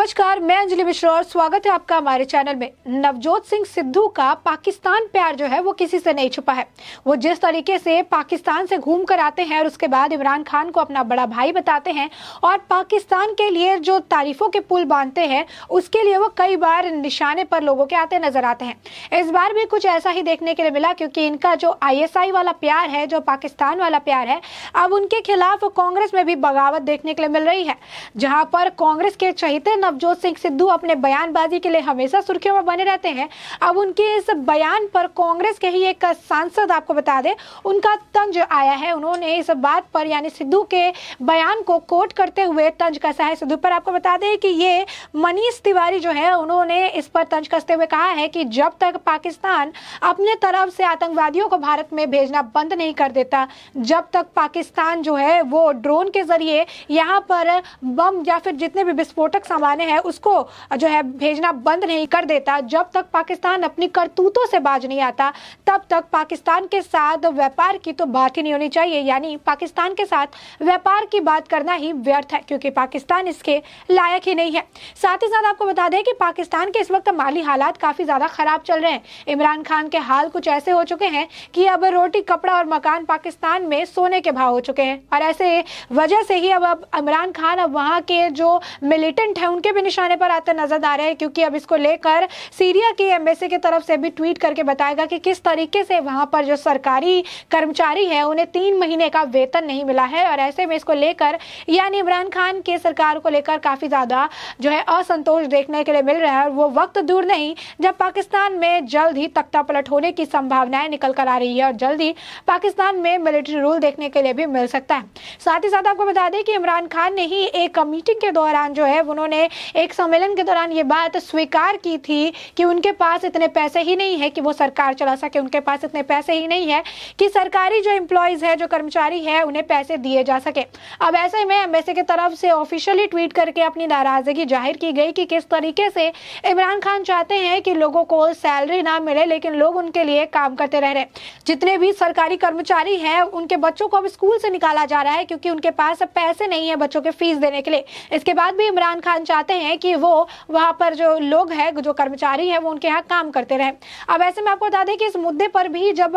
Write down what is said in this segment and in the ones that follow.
नमस्कार, मैं अंजलि मिश्रा और स्वागत है आपका हमारे चैनल में। नवजोत सिंह सिद्धू का पाकिस्तान प्यार जो है वो किसी से नहीं छुपा है। वो जिस तरीके से पाकिस्तान से घूम कर आते हैं और उसके बाद इमरान खान को अपना बड़ा भाई बताते हैं और पाकिस्तान के लिए जो तारीफों के पुल बांधते हैं उसके लिए वो कई बार निशाने पर लोगों के आते नजर आते हैं। इस बार भी कुछ ऐसा ही देखने के लिए मिला, क्योंकि इनका जो ISI वाला प्यार है, जो पाकिस्तान वाला प्यार है, अब उनके खिलाफ कांग्रेस में भी बगावत देखने के लिए मिल रही है। जहां पर कांग्रेस के चहेते नवजोत सिंह सिद्धू अपने बयानबाजी के लिए हमेशा सुर्खियों में बने रहते हैं। अब उनके इस बयान पर कांग्रेस के ही एक सांसद, आपको बता दें, उनका तंज आया है। उन्होंने इस बात पर यानी सिद्धू के बयान को कोट करते हुए तंज कसा है सिद्धू पर। आपको बता दें कि ये मनीष तिवारी जो है, उन्होंने इस पर तंज कसते हुए कहा है कि जब तक पाकिस्तान अपने तरफ से आतंकवादियों को भारत में भेजना बंद नहीं कर देता, जब तक पाकिस्तान जो है वो ड्रोन के जरिए यहाँ पर बम या फिर जितने भी विस्फोटक सामान है उसको जो है भेजना बंद नहीं कर देता, जब तक पाकिस्तान अपनी करतूतों से बाज नहीं आता, तब तक पाकिस्तान के साथ व्यापार की तो बात ही नहीं होनी चाहिए। यानी पाकिस्तान के साथ व्यापार की बात करना ही व्यर्थ है, क्योंकि पाकिस्तान इसके लायक ही नहीं है। साथ ही साथ आपको बता दें कि पाकिस्तान के इस वक्त माली हालात काफी ज्यादा खराब चल रहे हैं। इमरान खान के हाल कुछ ऐसे हो चुके हैं कि अब रोटी, कपड़ा और मकान पाकिस्तान में सोने के भाव हो चुके हैं, और ऐसे वजह से ही अब इमरान खान अब वहां के जो मिलिटेंट है उनके भी निशाने पर आते नजर आ रहे हैं, क्योंकि अब इसको लेकर सीरिया की एम्बेसी की तरफ से भी ट्वीट करके बताएगा कि किस तरीके से वहां पर जो सरकारी कर्मचारी है उन्हें 3 महीने का वेतन नहीं मिला है। और ऐसे में इसको लेकर यानी इमरान खान के सरकार को लेकर काफी ज्यादा जो है असंतोष देखने के लिए मिल रहा है। और वो वक्त दूर नहीं जब पाकिस्तान में जल्द ही तख्ता पलट होने की संभावनाएं निकल कर आ रही है और जल्द ही पाकिस्तान में मिलिट्री रूल देखने के लिए भी मिल सकता है। साथ ही साथ आपको बता दें कि इमरान खान ने ही एक मीटिंग के दौरान जो है उन्होंने एक सम्मेलन के दौरान ये बात स्वीकार की थी कि उनके पास इतने पैसे ही नहीं है कि वो सरकार चला सके, उनके पास इतने पैसे ही नहीं है कि सरकारी जो एम्प्लॉयज है, जो कर्मचारी है, उन्हें पैसे दिए जा सके। अब ऐसे में एम्बेसी की तरफ से ऑफिशियली ट्वीट करके अपनी नाराजगी जाहिर की गई कि किस तरीके से इमरान खान चाहते हैं कि लोगों को सैलरी ना मिले लेकिन लोग उनके लिए काम करते रह रहे। जितने भी सरकारी कर्मचारी हैं उनके बच्चों को अब स्कूल से निकाला जा रहा है क्योंकि उनके पास पैसे नहीं है बच्चों के फीस देने के लिए। इसके बाद भी इमरान खान चाहते हैं कि वो वहां पर जो लोग हैं, जो कर्मचारी हैं, वो उनके यहाँ काम करते रहे। अब ऐसे में आपको बता दें कि इस मुद्दे पर भी जब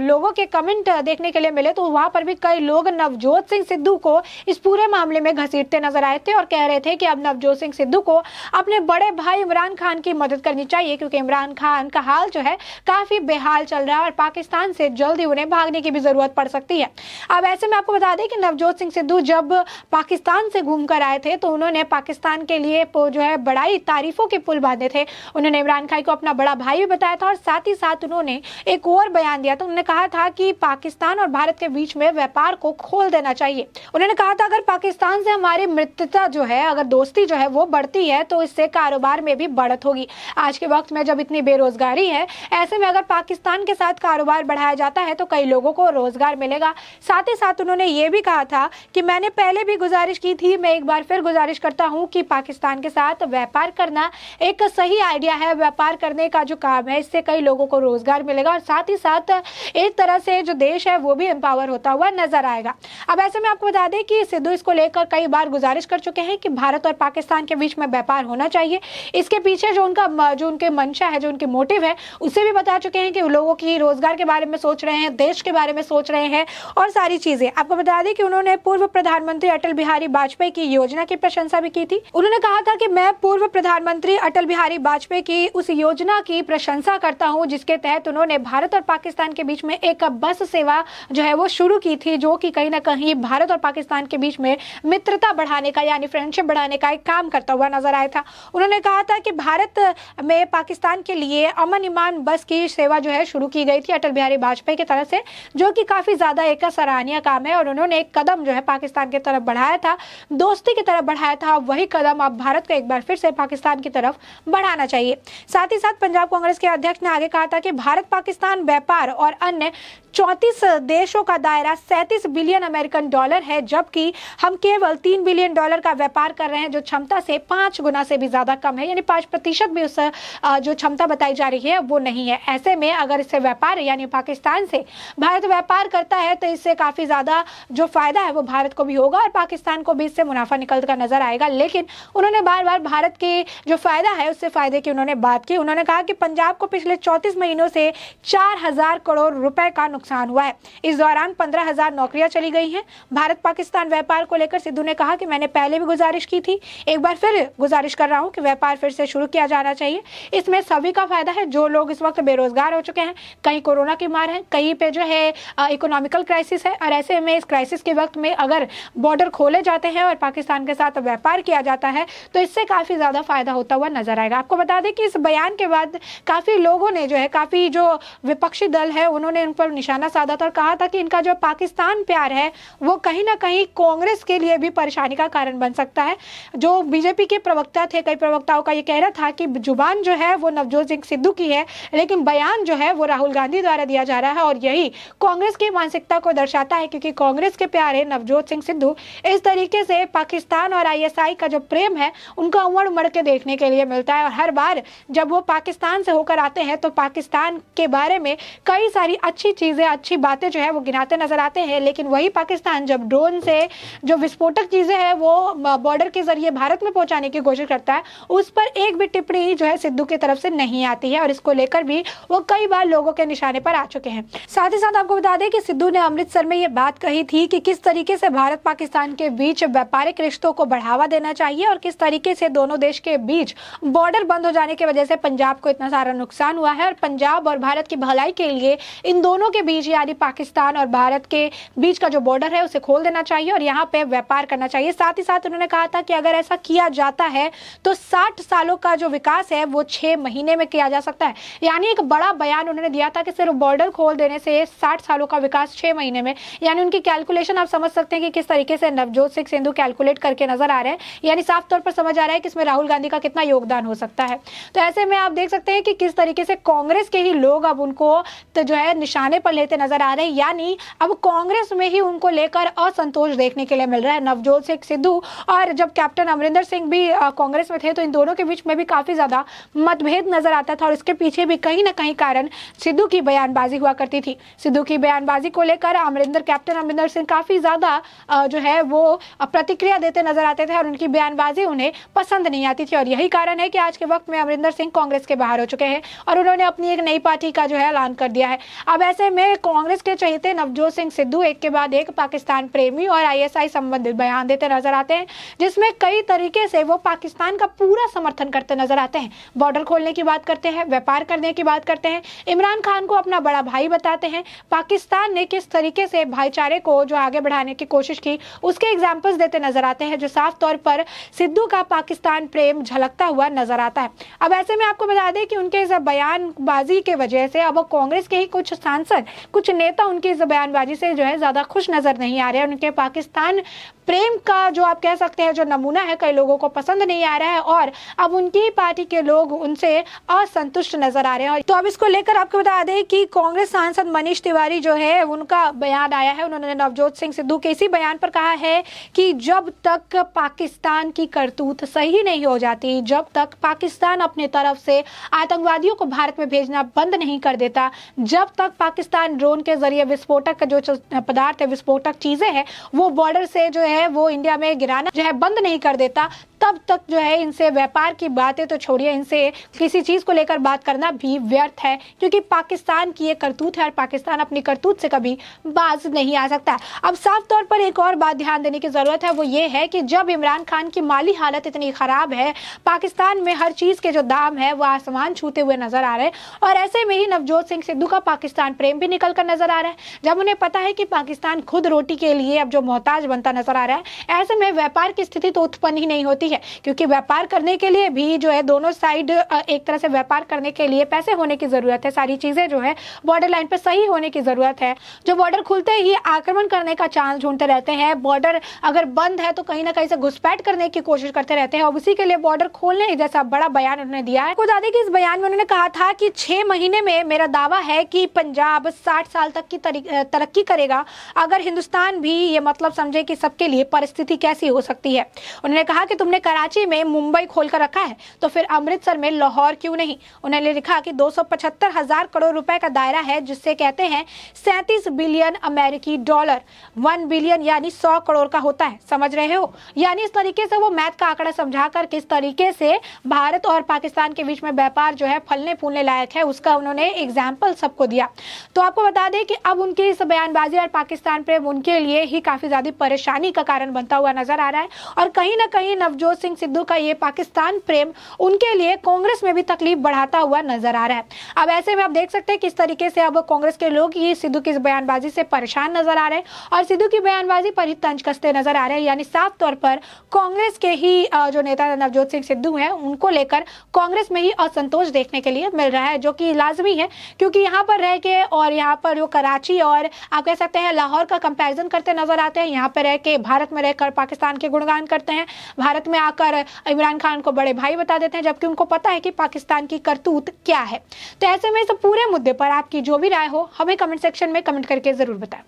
लोगों के कमेंट देखने के लिए मिले तो वहां पर भी कई लोग नवजोत सिंह सिद्धू को इस पूरे मामले में घसीटते नजर आए थे और कह रहे थे कि अब नवजोत सिंह सिद्धू को अपने बड़े भाई इमरान खान की मदद करनी चाहिए, क्योंकि इमरान खान का हाल जो है काफी बेहाल चल रहा है और पाकिस्तान से जल्द ही उन्हें भागने की भी जरूरत पड़ सकती है। अब ऐसे में आपको बता दें कि नवजोत सिंह सिद्धू जब पाकिस्तान से घूम कर आए थे तो उन्होंने पाकिस्तान के लिए जो है बड़ाई तारीफों के पुल बांधे थे। उन्होंने इमरान खान को अपना बड़ा भाई भी बताया था और साथ ही साथ उन्होंने एक और बयान दिया था। उन्होंने कहा था कि पाकिस्तान और भारत के बीच में व्यापार को खोल देना चाहिए। उन्होंने कहा था अगर पाकिस्तान से हमारी मित्रता जो है, अगर दोस्ती जो है वो बढ़ती है तो इससे कारोबार में भी बढ़त होगी। आज के वक्त में जब इतनी बेरोजगारी है, ऐसे में अगर पाकिस्तान के साथ कारोबार बढ़ाया जाता है तो कई लोगों को रोजगार मिलेगा। साथ ही साथ उन्होंने ये भी कहा था कि मैंने पहले भी गुजारिश की थी, मैं एक बार फिर गुजारिश करता हूँ कि पाकिस्तान के साथ व्यापार करना एक सही आइडिया है। व्यापार करने का जो काम है इससे कई लोगों को रोजगार मिलेगा और साथ ही साथ एक तरह से जो देश है वो भी एम्पावर होता हुआ नजर आएगा। अब ऐसे में आपको बता दें कि सिद्धू इसको लेकर कई बार गुजारिश कर चुके हैं कि भारत और पाकिस्तान के बीच में व्यापार होना चाहिए। इसके पीछे जो उनके मंशा है, जो उनके मोटिव है, उसे भी बता चुके हैं कि लोगों की रोजगार के बारे में सोच रहे हैं, देश के बारे में सोच रहे हैं और सारी चीजें। आपको बता दें कि उन्होंने पूर्व प्रधानमंत्री अटल बिहारी वाजपेयी की योजना की प्रशंसा भी की थी। उन्होंने कहा था कि मैं पूर्व प्रधानमंत्री अटल बिहारी वाजपेयी की उस योजना की प्रशंसा करता हूं जिसके तहत उन्होंने भारत और पाकिस्तान के बीच में एक बस सेवा जो है वो शुरू की थी, जो कि कहीं ना कहीं भारत और पाकिस्तान के बीच में मित्रता बढ़ाने का यानी फ्रेंडशिप बढ़ाने का एक काम करता हुआ नजर आया था। उन्होंने कहा था कि भारत में पाकिस्तान के लिए अमन ईमान बस की सेवा जो है शुरू की गई थी अटल बिहारी वाजपेयी की तरफ से, जो कि काफी ज्यादा एक सराहनीय काम है और उन्होंने एक कदम जो है पाकिस्तान की तरफ बढ़ाया था, दोस्ती की तरफ बढ़ाया था। वही कदम अब भारत को एक बार फिर से पाकिस्तान की तरफ बढ़ाना चाहिए। साथ ही साथ पंजाब कांग्रेस के अध्यक्ष ने आगे कहा था कि भारत पाकिस्तान व्यापार और अन्य 34 देशों का दायरा 37 बिलियन अमेरिकन डॉलर है, जबकि हम केवल 3 बिलियन डॉलर का व्यापार कर रहे हैं, जो क्षमता से 5 गुना से भी ज्यादा कम है। यानी 5% भी उस जो क्षमता बताई जा रही है वो नहीं है। ऐसे में अगर इससे व्यापार यानी पाकिस्तान से भारत व्यापार करता है तो इससे काफी ज्यादा जो फायदा है वो भारत को भी होगा और पाकिस्तान को भी इससे मुनाफा निकलता नजर आएगा। लेकिन लेकिन उन्होंने बार बार भारत के जो फायदा है उससे फायदे की उन्होंने बात की। उन्होंने कहा कि पंजाब को पिछले 34 महीनों से 4,000 करोड़ रुपए का नुकसान हुआ है। इस दौरान 15,000 नौकरियां चली गई हैं। भारत पाकिस्तान व्यापार को लेकर सिद्धू ने कहा कि मैंने पहले भी गुजारिश की थी, एक बार फिर गुजारिश कर रहा हूं कि व्यापार फिर से शुरू किया जाना चाहिए। इसमें सभी का फायदा है। जो लोग इस वक्त बेरोजगार हो चुके हैं, कहीं कोरोना की मार है, कहीं पे जो है इकोनॉमिकल क्राइसिस है, और ऐसे में इस क्राइसिस के वक्त में अगर बॉर्डर खोले जाते हैं और पाकिस्तान के साथ व्यापार किया जाता है तो इससे काफी ज्यादा फायदा होता हुआ नजर आएगा। आपको बता दें कि इस बयान के बाद काफी लोगों ने जो है, काफी जो विपक्षी दल है उन्होंने उन पर निशाना साधा था और कहा था कि इनका जो पाकिस्तान प्यार है वो कहीं ना कहीं कांग्रेस के लिए भी परेशानी का कारण बन सकता है। जो बीजेपी के प्रवक्ता थे, कई प्रवक्ताओं का ये कहना था कि जुबान जो है वो नवजोत सिंह सिद्धू की है, लेकिन बयान जो है वो राहुल गांधी द्वारा दिया जा रहा है और यही कांग्रेस की मानसिकता को दर्शाता है, क्योंकि कांग्रेस के प्यारे नवजोत सिंह सिद्धू इस तरीके से पाकिस्तान और आईएसआई का जो प्रेम है उनका उमड़ उमड़ के देखने के लिए मिलता है। और हर बार जब वो पाकिस्तान से होकर आते हैं तो पाकिस्तान के बारे में कई सारी अच्छी चीजें, अच्छी बातें जो है वो गिनाते नजर आते हैं, लेकिन वही पाकिस्तान जब ड्रोन से जो विस्फोटक चीजें हैं वो बॉर्डर के जरिए भारत में पहुंचाने की कोशिश करता है, उस पर एक भी टिप्पणी जो है सिद्धू की तरफ से नहीं आती है और इसको लेकर भी वो कई बार लोगों के निशाने पर आ चुके हैं। साथ ही साथ आपको बता दें कि सिद्धू ने अमृतसर में ये बात कही थी कि किस तरीके से भारत पाकिस्तान के बीच व्यापारिक रिश्तों को बढ़ावा देना चाहिए और किस तरीके से दोनों देश के बीच बॉर्डर बंद हो जाने की वजह से पंजाब को इतना सारा नुकसान हुआ है और पंजाब और भारत की भलाई के लिए इन दोनों के बीच यानी पाकिस्तान और भारत के बीच का जो बॉर्डर है उसे खोल देना चाहिए और यहाँ पे व्यापार करना चाहिए। साथ ही साथ उन्होंने कहा था कि अगर ऐसा किया जाता है तो 60 सालों का जो विकास है वो 6 महीने में किया जा सकता है। यानी एक बड़ा बयान उन्होंने दिया था कि सिर्फ बॉर्डर खोल देने से 60 सालों का विकास 6 महीने में, यानी उनकी कैलकुलेशन आप समझ सकते हैं कि किस तरीके से नवजोत सिंह सिद्धू कैलकुलेट करके नजर आ रहे हैं। यानी साफ तौर पर समझ आ रहा है कि इसमें राहुल गांधी का कितना योगदान हो सकता है। तो ऐसे में आप देख सकते हैं कि किस तरीके से कांग्रेस के ही लोग अब उनको तो जो है निशाने पर लेते नजर आ रहे हैं, यानी अब कांग्रेस में ही उनको लेकर असंतोष देखने के लिए मिल रहा है। नवजोत सिंह सिद्धू और जब कैप्टन अमरिंदर सिंह भी कांग्रेस में थे तो इन दोनों के बीच में भी काफी ज्यादा मतभेद नजर आता था और इसके पीछे भी कहीं ना कहीं कारण सिद्धू की बयानबाजी हुआ करती थी। सिद्धू की बयानबाजी को लेकर कैप्टन अमरिंदर सिंह काफी ज्यादा जो है वो प्रतिक्रिया देते नजर आते थे और उनकी बयानबाजी उन्हें पसंद नहीं आती थी और यही कारण है कि आज के वक्त में अमरिंदर सिंह कांग्रेस के बाहर हो चुके हैं और उन्होंने अपनी एक नई पार्टी का जो है ऐलान कर दिया है। अब ऐसे में कांग्रेस के चहेते नवजोत सिंह सिद्धू एक के बाद एक पाकिस्तान प्रेमी और आईएसआई संबंधित बयान देते नजर आते हैं, जिसमें कई तरीके से वो पाकिस्तान का पूरा समर्थन करते नजर आते हैं। बॉर्डर खोलने की बात करते हैं, व्यापार करने की बात करते हैं, इमरान खान को अपना बड़ा भाई बताते हैं। पाकिस्तान ने किस तरीके से भाईचारे को जो आगे बढ़ाने की कोशिश की उसके एग्जाम्पल्स देते नजर आते हैं, जो साफ तौर पर सिद्धू का पाकिस्तान प्रेम झलकता हुआ नजर आता है। अब ऐसे में आपको बता दें कि उनके इस बयानबाजी के वजह से अब कांग्रेस के ही कुछ सांसद, कुछ नेता उनकी इस बयानबाजी से जो है ज्यादा खुश नजर नहीं आ रहे हैं। उनके पाकिस्तान प्रेम का जो आप कह सकते हैं जो नमूना है कई लोगों को पसंद नहीं आ रहा है और अब उनकी पार्टी के लोग उनसे असंतुष्ट नजर आ रहे हैं। तो अब इसको लेकर आपको बता दें कि कांग्रेस सांसद मनीष तिवारी जो है उनका बयान आया है। उन्होंने नवजोत सिंह सिद्धू के इसी बयान पर कहा है कि जब तक पाकिस्तान की करतूत सही नहीं हो जाती, जब तक पाकिस्तान अपने तरफ से आतंकवादियों को भारत में भेजना बंद नहीं कर देता, जब तक पाकिस्तान ड्रोन के जरिए विस्फोटक का जो पदार्थ है, विस्फोटक चीजें हैं वो बॉर्डर से जो है वो इंडिया में गिराना जो है बंद नहीं कर देता, तब तक जो है इनसे व्यापार की बातें तो छोड़िए, इनसे किसी चीज को लेकर बात करना भी व्यर्थ है, क्योंकि पाकिस्तान की ये करतूत है और पाकिस्तान अपनी करतूत से कभी बाज नहीं आ सकता। अब साफ तौर पर एक और बात ध्यान देने की जरूरत है, वो ये है कि जब इमरान खान की माली हालत इतनी खराब है, पाकिस्तान में हर चीज के जो दाम है वो आसमान छूते हुए नजर आ रहे हैं और ऐसे में ही नवजोत सिंह सिद्धू का पाकिस्तान प्रेम भी निकल कर नजर आ रहा है। जब उन्हें पता है कि पाकिस्तान खुद रोटी के लिए अब जो मोहताज बनता नजर आ रहा है, ऐसे में व्यापार की स्थिति तो उत्पन्न ही नहीं होती है, क्योंकि व्यापार करने के लिए भी जो है दोनों साइड एक तरह से व्यापार करने के लिए पैसे होने की जरूरत है, सारी चीजें जो है बॉर्डर लाइन पे सही होने की जरूरत है। जो बॉर्डर खुलते ही आक्रमण करने का चांस ढूंढते रहते हैं, बॉर्डर अगर बंद है तो कहीं ना कहीं से घुसपैठ करने की कोशिश करते रहते हैं और उसी के लिए बॉर्डर खोलने जैसा बड़ा बयान उन्होंने दिया है। बता दें कि इस बयान में उन्होंने कहा था कि 6 महीने में मेरा दावा है कि पंजाब 60 साल तक की तरक्की करेगा अगर हिंदुस्तान भी ये मतलब समझे कि सबके लिए परिस्थिति कैसी हो सकती है। उन्होंने कहा कि तुमने कराची में मुंबई खोलकर रखा है तो फिर अमृतसर में लाहौर क्यों नहीं। उन्होंने लिखा कि 275,000 करोड़ रुपए का दायरा है, जिससे कहते हैं 37 बिलियन अमेरिकी डॉलर, 1 बिलियन यानी 100 करोड़ का होता है। समझ रहे हो? यानी इस तरीके से वो मैथ का आंकड़ा समझाकर किस तरीके से भारत और पाकिस्तान के बीच में व्यापार जो है फलने फूलने लायक है, उसका उन्होंने एग्जाम्पल सबको दिया। तो आपको बता दें कि अब उनकी इस बयानबाजी और पाकिस्तान प्रेम उनके लिए ही काफी ज्यादा परेशानी का कारण बनता हुआ नजर आ रहा है, और कहीं ना कहीं नवजोत सिंह सिद्धू का ये पाकिस्तान प्रेम उनके लिए कांग्रेस में भी तकलीफ बढ़ाता हुआ नजर आ रहा है। अब ऐसे में आप देख सकते हैं किस तरीके से अब कांग्रेस के लोग ये सिद्धू की बयानबाजी से परेशान नजर आ रहे हैं और सिद्धू की बयानबाजी पर ही तंज कसते नजर आ रहे हैं। यानी साफ तौर पर कांग्रेस के ही जो नेता नवजोत सिंह सिद्धू हैं उनको लेकर कांग्रेस में ही असंतोष देखने के लिए मिल रहा है, जो कि लाजमी है, क्योंकि यहाँ पर रह के और यहाँ पर जो कराची और आप कह सकते हैं लाहौर का कंपैरिजन करते नजर आते हैं। यहाँ पर रह के भारत में रहकर पाकिस्तान के गुणगान करते हैं, भारत में आकर इमरान खान को बड़े भाई बता देते हैं, जबकि उनको पता है कि पाकिस्तान की करतूत क्या है। तो ऐसे में इस पूरे मुद्दे पर आपकी जो भी राय हो हमें कमेंट सेक्शन में कमेंट करके जरूर बताएं।